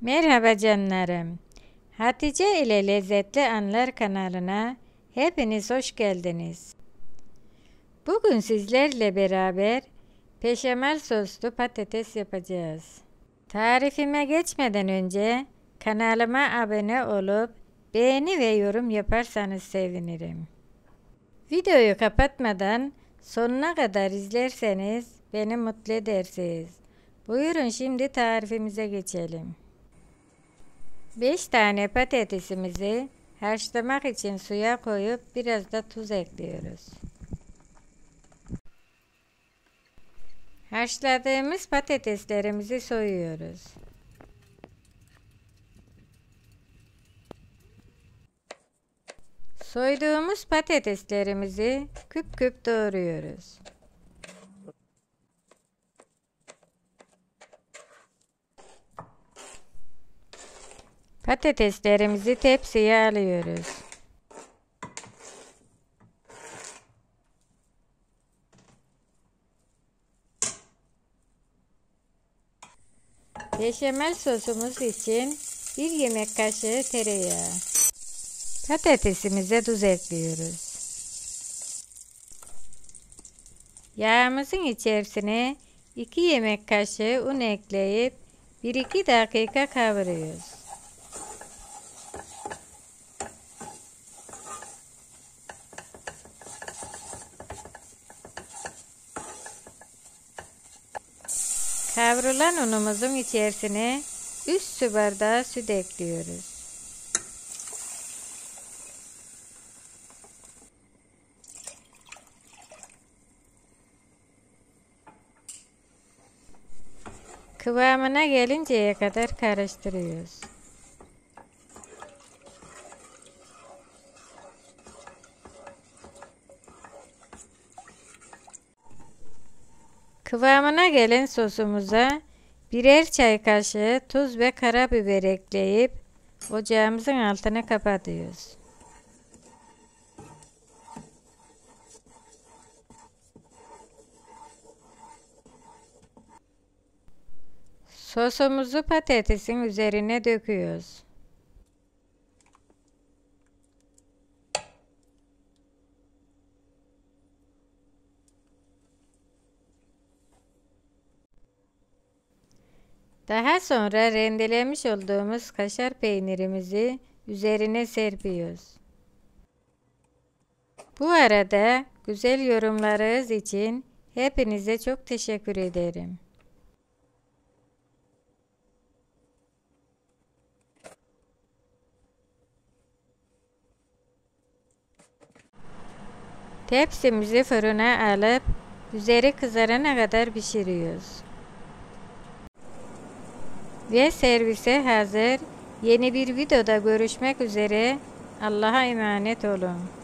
Merhaba canlarım. Hatice ile Lezzetli Anlar kanalına hepiniz hoş geldiniz. Bugün sizlerle beraber beşamel soslu patates yapacağız. Tarifime geçmeden önce kanalıma abone olup beğeni ve yorum yaparsanız sevinirim. Videoyu kapatmadan sonuna kadar izlerseniz beni mutlu edersiniz. Buyurun şimdi tarifimize geçelim. 5 tane patatesimizi haşlamak için suya koyup biraz da tuz ekliyoruz. Haşladığımız patateslerimizi soyuyoruz. Soyduğumuz patateslerimizi küp küp doğruyoruz. Patateslerimizi tepsiye alıyoruz. Beşamel sosumuz için 1 yemek kaşığı tereyağı. Patatesimize tuz ekliyoruz. Yağımızın içerisine 2 yemek kaşığı un ekleyip 1-2 dakika kavuruyoruz. Kavrulan unumuzun içerisine 3 su bardağı süt ekliyoruz. Kıvamına gelinceye kadar karıştırıyoruz. Kıvamına gelen sosumuza birer çay kaşığı tuz ve karabiber ekleyip ocağımızın altını kapatıyoruz. Sosumuzu patatesin üzerine döküyoruz. Daha sonra rendelemiş olduğumuz kaşar peynirimizi üzerine serpiyoruz. Bu arada güzel yorumlarınız için hepinize çok teşekkür ederim. Tepsimizi fırına alıp üzeri kızarana kadar pişiriyoruz. Ve servise hazır. Yeni bir videoda görüşmek üzere. Allah'a emanet olun.